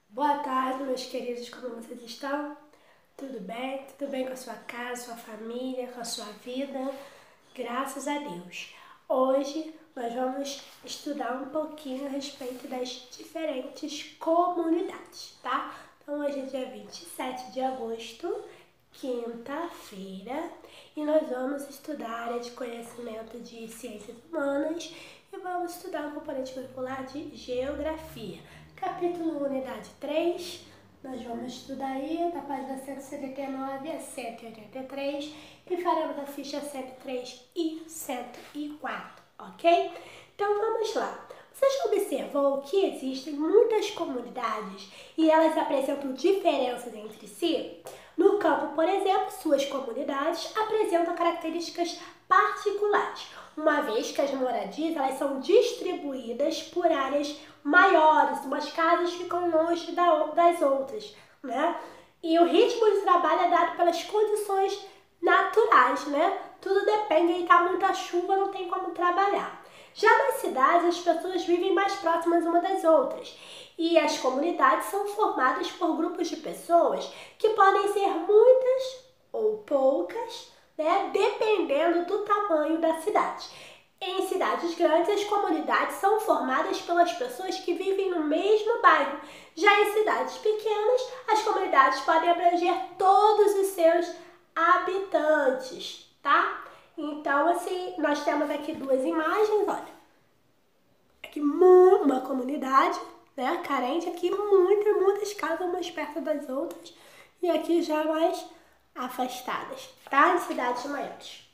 Boa tarde, meus queridos, como vocês estão? Tudo bem? Tudo bem com a sua casa, sua família, com a sua vida? Graças a Deus. Hoje nós vamos estudar um pouquinho a respeito das diferentes comunidades, tá? Então hoje é dia 27 de agosto, quinta-feira, e nós vamos estudar a área de conhecimento de ciências humanas e vamos estudar o componente curricular de geografia. Capítulo unidade 3, nós vamos estudar aí da página 179 a 183 e faremos a ficha 103 e 104, ok? Então vamos lá. Você já observou que existem muitas comunidades e elas apresentam diferenças entre si? No campo, por exemplo, suas comunidades apresentam características particulares, uma vez que as moradias elas são distribuídas por áreas maiores, umas casas ficam longe das outras, né? E o ritmo de trabalho é dado pelas condições naturais, né? Tudo depende, aí tá muita chuva, não tem como trabalhar. Já nas cidades, as pessoas vivem mais próximas umas das outras e as comunidades são formadas por grupos de pessoas que podem ser muitas ou poucas, né? Dependendo do tamanho da cidade. Em cidades grandes, as comunidades são formadas pelas pessoas que vivem no mesmo bairro. Já em cidades pequenas, as comunidades podem abranger todos os seus habitantes, tá? Então, assim, nós temos aqui duas imagens, olha. Aqui uma comunidade, né, carente, aqui muitas casas umas perto das outras e aqui já mais afastadas, tá? Em cidades maiores.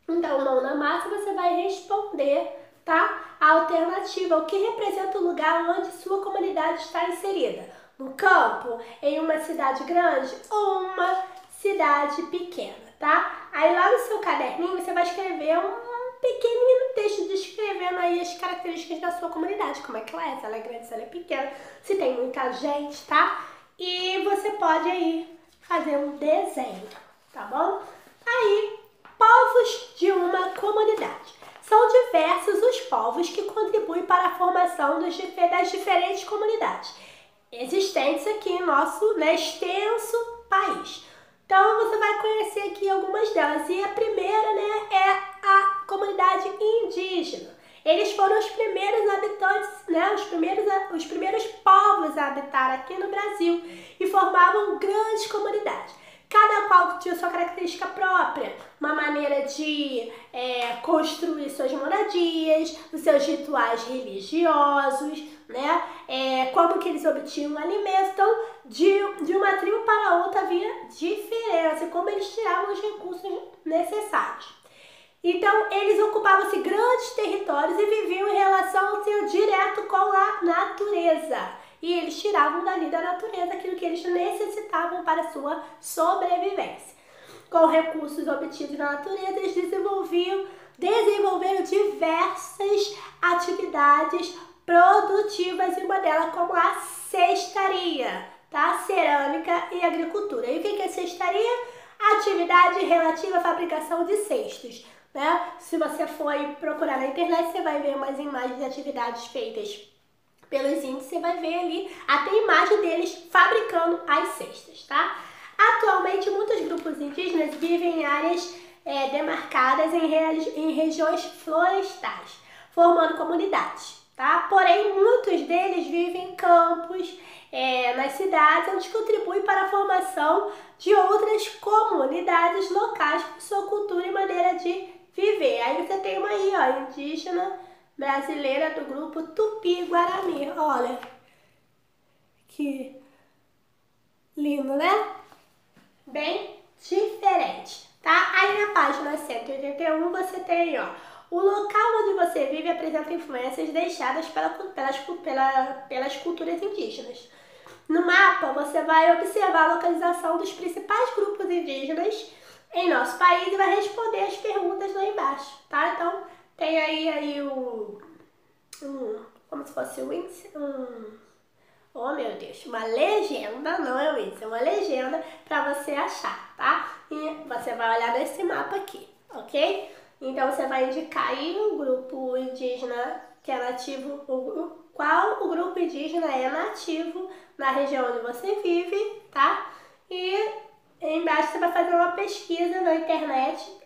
Então, mão na massa, você vai responder, tá? A alternativa, o que representa o lugar onde sua comunidade está inserida? No campo, em uma cidade grande ou uma cidade pequena, tá? Aí lá no seu caderninho você vai escrever um pequenino texto descrevendo aí as características da sua comunidade, como é que ela é, se ela é grande, se ela é pequena, se tem muita gente, tá? E você pode aí fazer um desenho, tá bom? Aí, povos de uma comunidade. São diversos os povos que contribuem para a formação das diferentes comunidades existentes aqui em nosso extenso país. Então, você vai conhecer aqui algumas delas. E a primeira, né, é a comunidade indígena. Eles foram os primeiros habitantes, né, os primeiros povos a habitar aqui no Brasil e formavam grandes comunidades. Cada qual tinha sua característica própria, uma maneira de construir suas moradias, os seus rituais religiosos, né? Como que eles obtinham alimento. Então, de uma tribo para outra havia diferença, como eles tiravam os recursos necessários. Então, eles ocupavam-se grandes territórios e viviam em relação ao seu direto com a natureza. E eles tiravam dali da natureza aquilo que eles necessitavam para a sua sobrevivência. Com recursos obtidos na natureza, eles desenvolveram diversas atividades produtivas, e uma delas como a cestaria, tá? Cerâmica e agricultura. E o que é cestaria? Atividade relativa à fabricação de cestos, né? Se você for procurar na internet, você vai ver umas imagens de atividades feitas pelos índios, você vai ver ali até a imagem deles fabricando as cestas, tá? Atualmente, muitos grupos indígenas vivem em áreas demarcadas em regiões florestais, formando comunidades, tá? Porém, muitos deles vivem em campos, nas cidades, onde contribuem para a formação de outras comunidades locais com sua cultura e maneira de viver. Aí você tem uma aí, ó, indígena brasileira do grupo Tupi-Guarani. Olha, que lindo, né? Bem diferente, tá? Aí na página 181 você tem, ó, o local onde você vive apresenta influências deixadas pelas culturas indígenas. No mapa, você vai observar a localização dos principais grupos indígenas em nosso país e vai responder as perguntas lá embaixo, tá? Então, tem aí como se fosse um índice, oh meu Deus, uma legenda, não é um índice, é uma legenda para você achar, tá? E você vai olhar nesse mapa aqui, ok? Então você vai indicar aí o grupo indígena que é nativo, qual o grupo indígena é nativo na região onde você vive, tá? E embaixo você vai fazer uma pesquisa na internet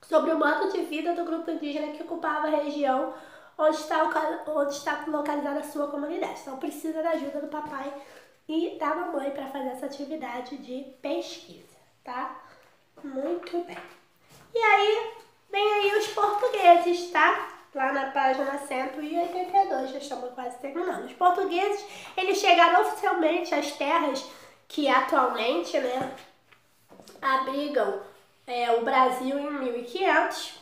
sobre o modo de vida do grupo indígena que ocupava a região onde está localizada a sua comunidade. Então precisa da ajuda do papai e da mamãe para fazer essa atividade de pesquisa, tá? Muito bem. E aí, vem aí os portugueses, tá? Lá na página 182, já estamos quase terminando. Os portugueses, eles chegaram oficialmente às terras que atualmente, né, abrigam o Brasil em 1500,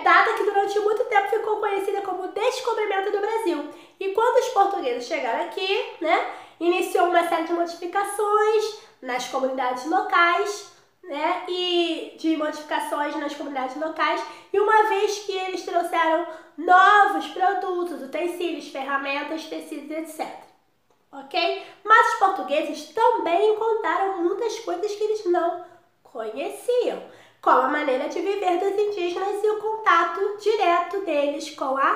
data que durante muito tempo ficou conhecida como descobrimento do Brasil. E quando os portugueses chegaram aqui, né, iniciou uma série de modificações nas comunidades locais, né, e de modificações nas comunidades locais, e uma vez que eles trouxeram novos produtos, utensílios, ferramentas, tecidos, etc. Ok? Mas os portugueses também encontraram muitas coisas que eles não conheciam, como a maneira de viver dos indígenas e o contato direto deles com a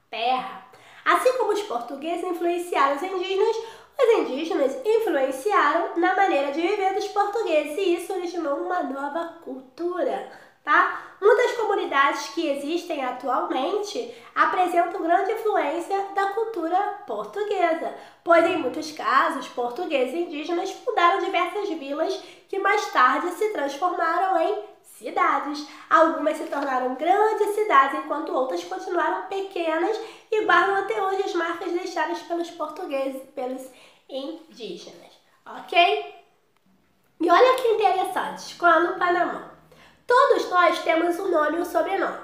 terra. Assim como os portugueses influenciaram os indígenas influenciaram na maneira de viver dos portugueses e isso originou uma nova cultura, tá? Muitas comunidades que existem atualmente apresentam grande influência da cultura portuguesa, pois em muitos casos, portugueses e indígenas fundaram diversas vilas que mais tarde se transformaram em cidades. Algumas se tornaram grandes cidades, enquanto outras continuaram pequenas e guardam até hoje as marcas deixadas pelos portugueses e pelos indígenas, ok? E olha que interessante, com a lupa na mão. Todos nós temos um nome e um sobrenome.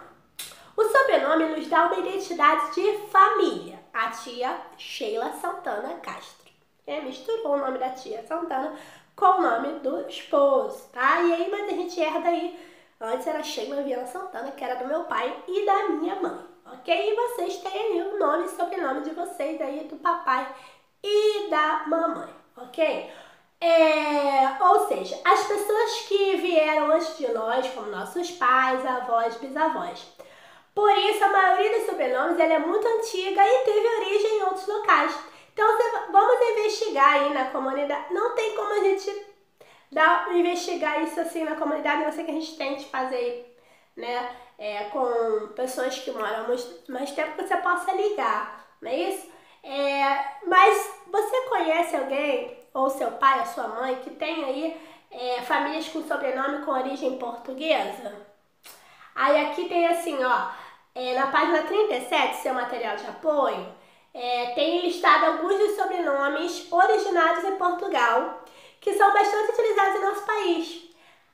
O sobrenome nos dá uma identidade de família. A tia Sheila Santana Castro. Misturou o nome da tia Santana com o nome do esposo, tá? E aí, mas a gente herda aí. Antes era Sheila Viana Santana, que era do meu pai e da minha mãe, ok? E vocês têm aí o nome e sobrenome de vocês aí, do papai e da mamãe, ok? Ou seja, as pessoas que vieram antes de nós, como nossos pais, avós, bisavós. Por isso, a maioria dos sobrenomes ela é muito antiga e teve origem em outros locais. Então, vamos investigar aí na comunidade. Não tem como a gente investigar isso assim na comunidade, a não ser que a gente tente fazer, né, com pessoas que moram mais tempo que você possa ligar, não é isso? Mas você conhece alguém, ou seu pai, a sua mãe, que tem aí famílias com sobrenome com origem portuguesa? Aí aqui tem assim, ó, na página 37, seu material de apoio, tem listado alguns dos sobrenomes originados em Portugal, que são bastante utilizados em nosso país.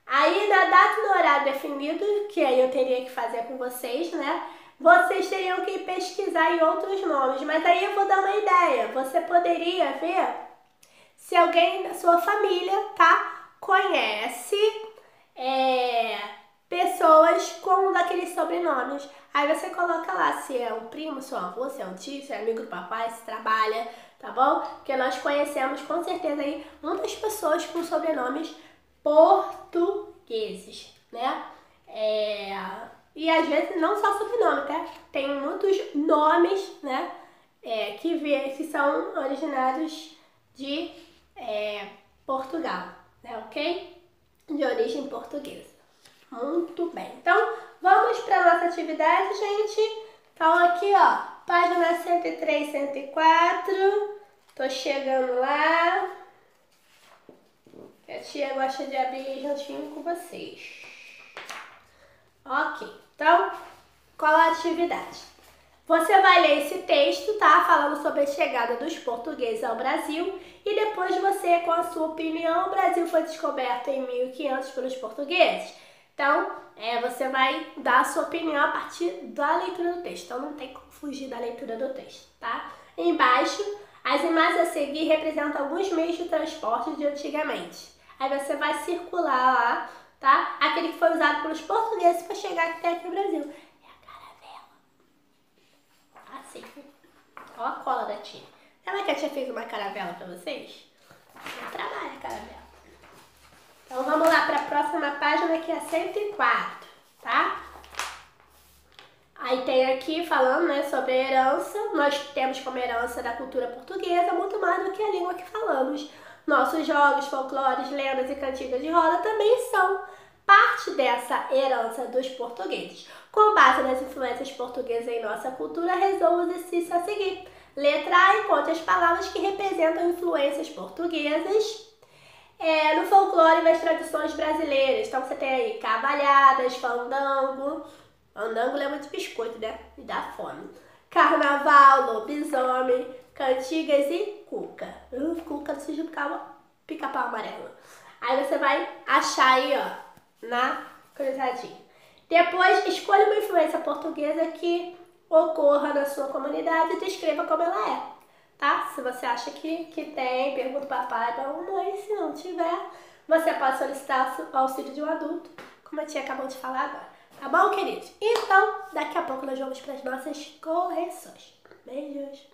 Aí, na data e no horário definido, que aí eu teria que fazer com vocês, né? Vocês teriam que pesquisar em outros nomes, mas aí eu vou dar uma ideia. Você poderia ver se alguém da sua família, tá, conhece pessoas com um daqueles sobrenomes. Aí você coloca lá se é um primo, seu avô, se é um tio, se é amigo do papai, se trabalha, tá bom? Porque nós conhecemos com certeza aí muitas pessoas com sobrenomes portugueses, né? E às vezes não só sobrenome, tá? Tem muitos nomes, né? Que são originários de Portugal, né? Ok? De origem portuguesa. Muito bem. Então, vamos para a nossa atividade, gente. Então, aqui, ó, página 103, 104. Tô chegando lá. A tia gosta de abrir juntinho com vocês. Ok. Então, qual a atividade? Você vai ler esse texto, tá? Falando sobre a chegada dos portugueses ao Brasil. E depois você, com a sua opinião, o Brasil foi descoberto em 1500 pelos portugueses. Então, você vai dar a sua opinião a partir da leitura do texto. Então, não tem como fugir da leitura do texto, tá? Embaixo, as imagens a seguir representam alguns meios de transporte de antigamente. Aí você vai circular lá, tá? Aquele que foi usado pelos portugueses para chegar até aqui no Brasil. É a caravela. Assim. Ó a cola da tia. Lembra que a tia fez uma caravela para vocês? Não trabalha a caravela. Então, vamos lá para a próxima aqui é 104, tá? Aí tem aqui falando, né, sobre a herança. Nós temos como herança da cultura portuguesa muito mais do que a língua que falamos. Nossos jogos, folclores, lendas e cantigas de roda também são parte dessa herança dos portugueses. Com base nas influências portuguesas em nossa cultura, resolva o exercício a seguir. Letra A, encontre as palavras que representam influências portuguesas no folclore e nas tradições brasileiras. Então você tem aí cavalhadas, fandango. Fandango lembra de biscoito, né? E dá fome. Carnaval, lobisomem, cantigas e cuca. Cuca seja pica-pau amarelo. Aí você vai achar aí, ó, na cruzadinha. Depois, escolha uma influência portuguesa que ocorra na sua comunidade e descreva como ela é, tá? Se você acha que tem, pergunta para pai, para mamãe. Se não tiver, você pode solicitar o auxílio de um adulto, como a tia acabou de falar agora. Tá bom, queridos? Então, daqui a pouco nós vamos para as nossas correções. Beijos!